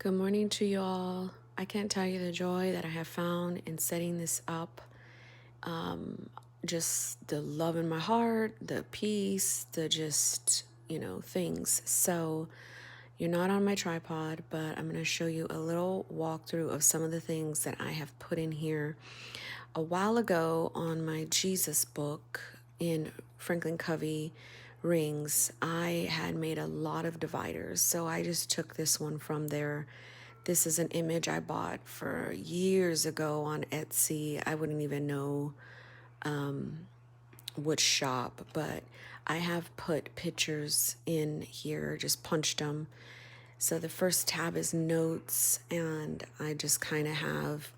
Good morning to you all. I can't tell you the joy that I have found in setting this up. Just the love in my heart, the peace, the just, things. So you're not on my tripod, but I'm going to show you a little walkthrough of some of the things that I have put in here. A while ago on my Jesus book in Franklin Covey rings, I had made a lot of dividers. So I just took this one from there. This is an image I bought for years ago on Etsy. I wouldn't even know which shop, but I have put pictures in here, just punched them. So the first tab is notes, and I just kind of have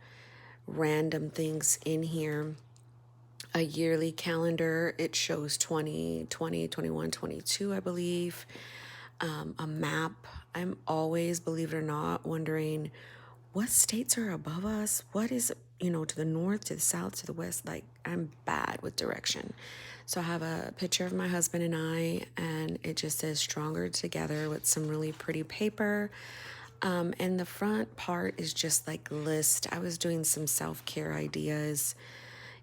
random things in here. A yearly calendar, it shows 2020, 21, 22, I believe. A map. I'm always, believe it or not, wondering what states are above us. What is, to the north, to the south, to the west? Like, I'm bad with direction. So I have a picture of my husband and I, and it just says stronger together with some really pretty paper. And the front part is just like list. I was doing some self-care ideas,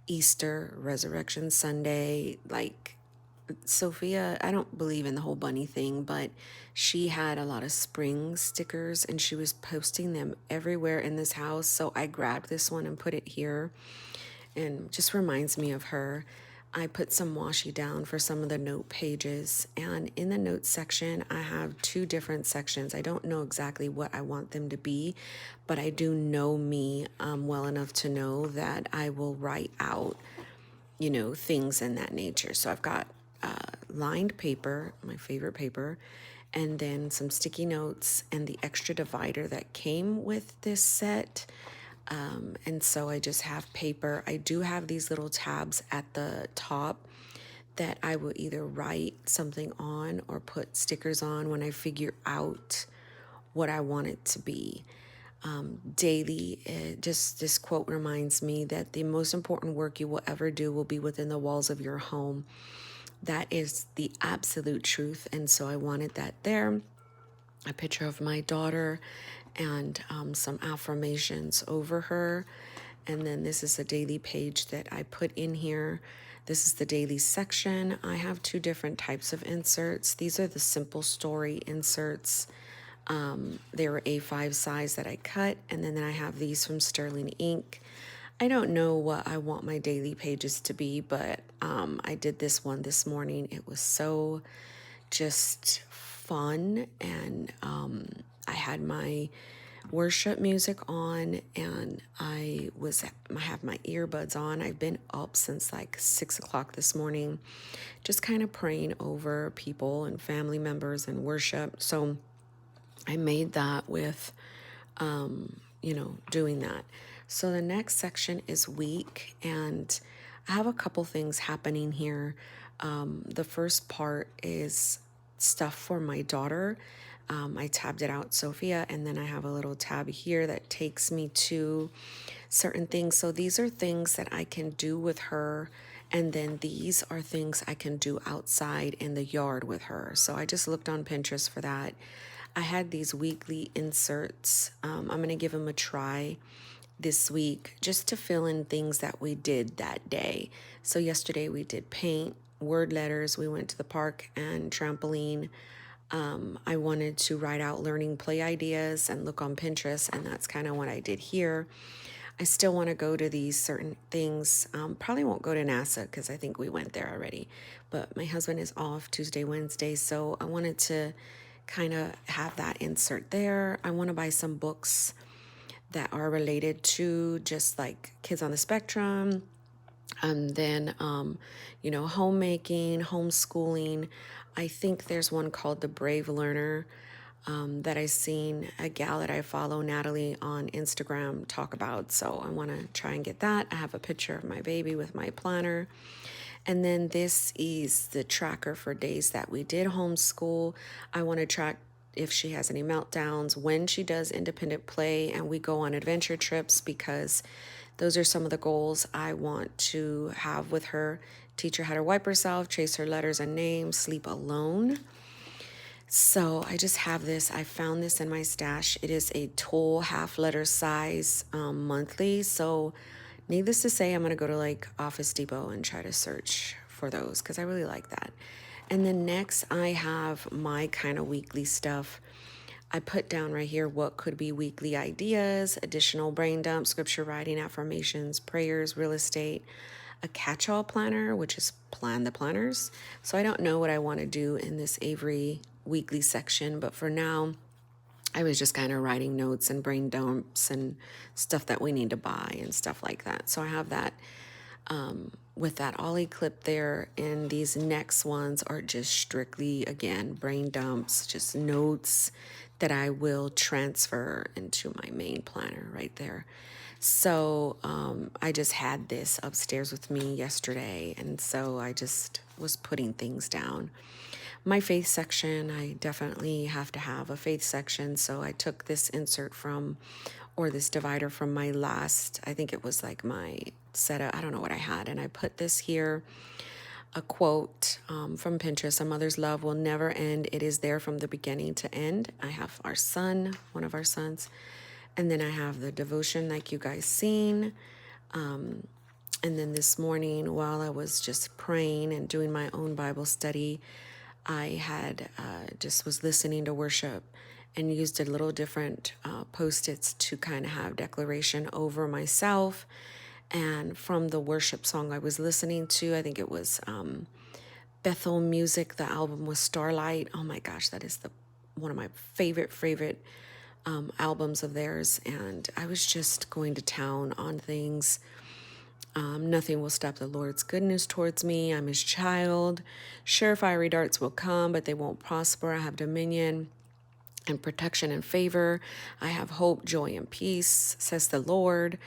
Easter, Resurrection Sunday, like Sophia, I don't believe in the whole bunny thing, but she had a lot of spring stickers and she was posting them everywhere in this house. So I grabbed this one and put it here and just reminds me of her. I put some washi down for some of the note pages, and in the notes section, I have two different sections. I don't know exactly what I want them to be, but I do know me well enough to know that I will write out things in that nature. So I've got lined paper, my favorite paper, and then some sticky notes and the extra divider that came with this set. And so I just have paper. I do have these little tabs at the top that I will either write something on or put stickers on when I figure out what I want it to be. Daily, just this quote reminds me that the most important work you will ever do will be within the walls of your home. That is the absolute truth. And so I wanted that there. A picture of my daughter and some affirmations over her. And then this is a daily page that I put in here. This is the daily section. I have two different types of inserts. These are the simple story inserts. They were A5 size that I cut, and then I have these from Sterling Ink. I don't know what I want my daily pages to be, but I did this one this morning. It was so just fun, and I had my worship music on, and I have my earbuds on. I've been up since like 6 o'clock this morning, just kind of praying over people and family members and worship. So I made that with, doing that. So the next section is week, and I have a couple things happening here. The first part is stuff for my daughter. I tabbed it out, Sophia, and then I have a little tab here that takes me to certain things. So these are things that I can do with her, and then these are things I can do outside in the yard with her. So I just looked on Pinterest for that. I had these weekly inserts. I'm going to give them a try this week just to fill in things that we did that day. So yesterday we did paint, word letters. We went to the park and trampoline. I wanted to write out learning play ideas and look on Pinterest, and that's kind of what I did here. I still want to go to these certain things. Probably won't go to NASA because I think we went there already. But my husband is off Tuesday, Wednesday, so I wanted to kind of have that insert there. I want to buy some books that are related to just like kids on the spectrum, and then homemaking, homeschooling. I think there's one called The Brave Learner that I seen a gal that I follow, Natalie, on Instagram talk about. So I want to try and get that. I have a picture of my baby with my planner. And then this is the tracker for days that we did homeschool. I want to track if she has any meltdowns, when she does independent play, and we go on adventure trips, because those are some of the goals I want to have with her. Teach her how to wipe herself, trace her letters and names, sleep alone. So I just have this. I found this in my stash. It is a tall half letter size monthly. So needless to say, I'm going to go to like Office Depot and try to search for those because I really like that. And then next, I have my kind of weekly stuff. I put down right here what could be weekly ideas, additional brain dump, scripture writing, affirmations, prayers, real estate, a catch all planner, which is plan the planners. So I don't know what I want to do in this Avery weekly section, but for now, I was just kind of writing notes and brain dumps and stuff that we need to buy and stuff like that. So I have that with that Ollie clip there. And these next ones are just strictly, again, brain dumps, just notes that I will transfer into my main planner right there. So I just had this upstairs with me yesterday. And so I just was putting things down. My faith section, I definitely have to have a faith section. So I took this insert from, or this divider from my last, I think it was like my setup, I don't know what I had. And I put this here, a quote from Pinterest: "A mother's love will never end. It is there from the beginning to end." I have our son, one of our sons. And then I have the devotion like you guys seen. And then this morning, while I was just praying and doing my own Bible study, I had just was listening to worship and used a little different post-its to kind of have declaration over myself. And from the worship song I was listening to, I think it was Bethel Music, the album was Starlight. Oh my gosh, that is the one of my favorite albums of theirs. And I was just going to town on things. Nothing will stop the Lord's goodness towards me. I'm his child. Sure, fiery darts will come, but they won't prosper. I have dominion and protection and favor. I have hope, joy, and peace, says the Lord.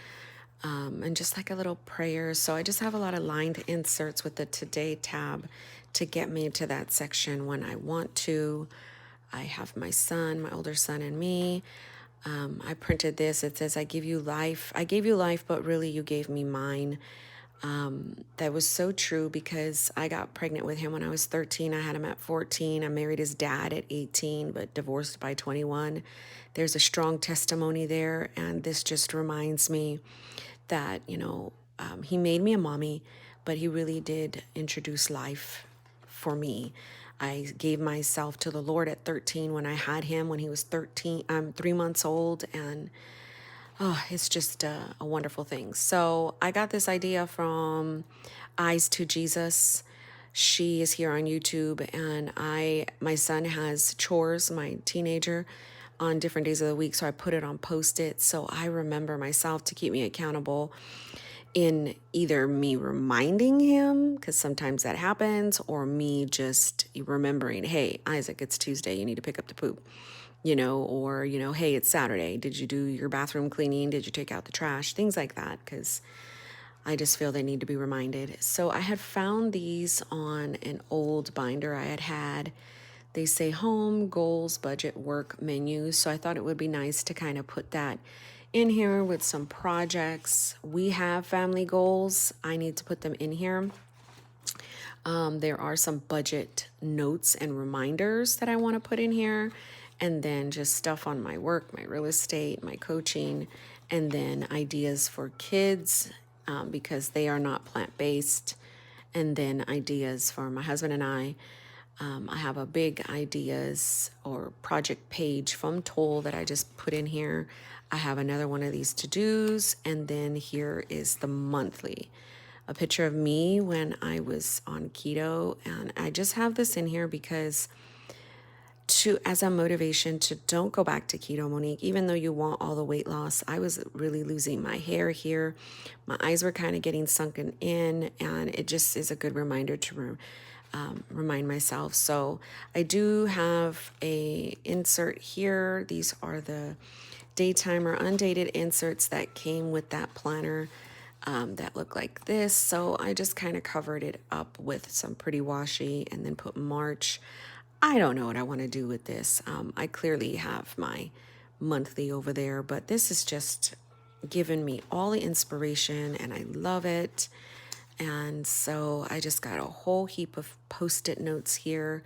And just like a little prayer. So I just have a lot of lined inserts with the Today tab to get me to that section when I want to. I have my son, my older son, and me. I printed this. It says, "I give you life. I gave you life, but really you gave me mine." That was so true because I got pregnant with him when I was 13. I had him at 14. I married his dad at 18, but divorced by 21. There's a strong testimony there. And this just reminds me that, he made me a mommy, but he really did introduce life for me. I gave myself to the Lord at 13 when I had him, when he was 3 months old. And it's just a wonderful thing. So I got this idea from Eyes to Jesus. She is here on YouTube, and my son has chores, my teenager, on different days of the week. So I put it on Post-it so I remember myself to keep me accountable in either me reminding him, because sometimes that happens, or me just remembering, hey, Isaac, it's Tuesday, you need to pick up the poop, or, hey, it's Saturday. Did you do your bathroom cleaning? Did you take out the trash? Things like that, because I just feel they need to be reminded. So I had found these on an old binder I had. They say home, goals, budget, work, menus. So I thought it would be nice to kind of put that in here with some projects. We have family goals. I need to put them in here. There are some budget notes and reminders that I want to put in here. And then just stuff on my work, my real estate, my coaching, and then ideas for kids because they are not plant-based. And then ideas for my husband and I. I have a big ideas or project page from Toll that I just put in here. I have another one of these to-dos, and then here is the monthly. A picture of me when I was on keto, and I just have this in here because as a motivation to don't go back to keto, Monique, even though you want all the weight loss. I was really losing my hair here. My eyes were kind of getting sunken in, and it just is a good reminder to remind myself. So I do have a insert here. These are the daytime or undated inserts that came with that planner that look like this. So I just kind of covered it up with some pretty washi and then put March. I don't know what I want to do with this. I clearly have my monthly over there, but this is just given me all the inspiration and I love it. And so I just got a whole heap of Post-it notes here.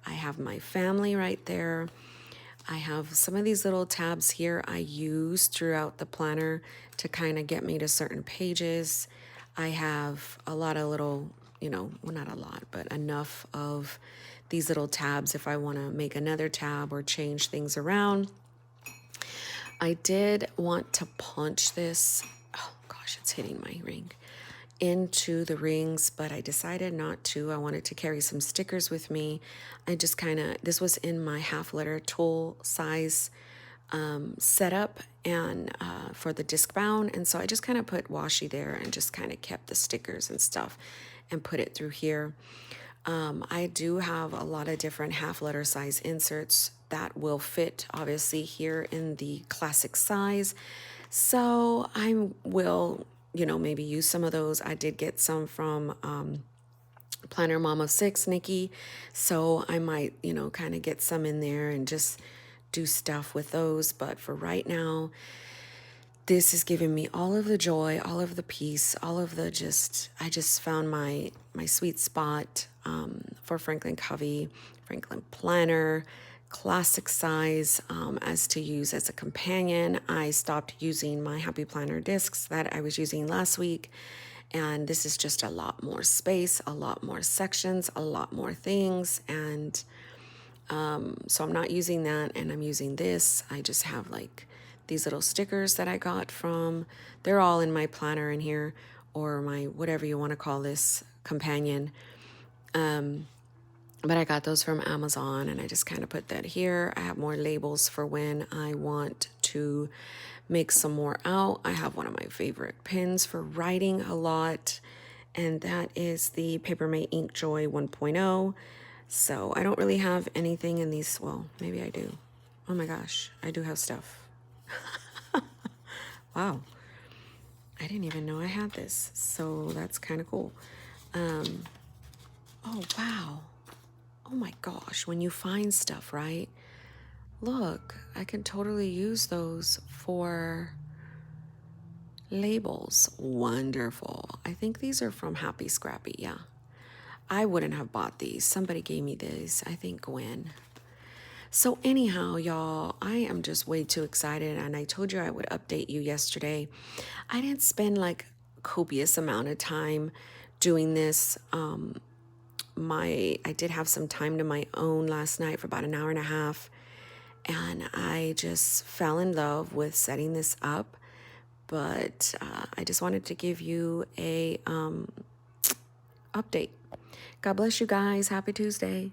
I have my family right there. I have some of these little tabs here I use throughout the planner to kind of get me to certain pages. I have a lot of little, well, not a lot, but enough of these little tabs if I want to make another tab or change things around. I did want to punch this. Oh gosh, it's hitting my ring into the rings, but I decided not to. I wanted to carry some stickers with me. I just this was in my half letter tool size setup and for the disc bound. And so I just kind of put washi there and just kind of kept the stickers and stuff and put it through here. I do have a lot of different half letter size inserts that will fit obviously here in the classic size. So I will, maybe use some of those. I did get some from Planner Mom of Six, Nikki. So I might, kind of get some in there and just do stuff with those. But for right now, this is giving me all of the joy, all of the peace, all of the I just found my sweet spot for Franklin Covey, Franklin Planner, classic size as to use as a companion. I stopped using my Happy Planner discs that I was using last week. And this is just a lot more space, a lot more sections, a lot more things. And so I'm not using that and I'm using this. I just have like these little stickers that I got from, they're all in my planner in here, or my, whatever you want to call this, companion. But I got those from Amazon and I just kind of put that here. I have more labels for when I want to make some more out. I have one of my favorite pens for writing a lot, and that is the Papermate Ink Joy 1.0. So I don't really have anything in these. Well, maybe I do. Oh my gosh, I do have stuff. Wow. I didn't even know I had this. So that's kind of cool. Oh, wow. Oh my gosh, when you find stuff, right? Look, I can totally use those for labels. Wonderful. I think these are from Happy Scrappy, yeah. I wouldn't have bought these. Somebody gave me these, I think Gwen. So anyhow, y'all, I am just way too excited, and I told you I would update you yesterday. I didn't spend like copious amount of time doing this. I did have some time to my own last night for about an hour and a half, and I just fell in love with setting this up. But I just wanted to give you a update. God bless you guys. Happy Tuesday.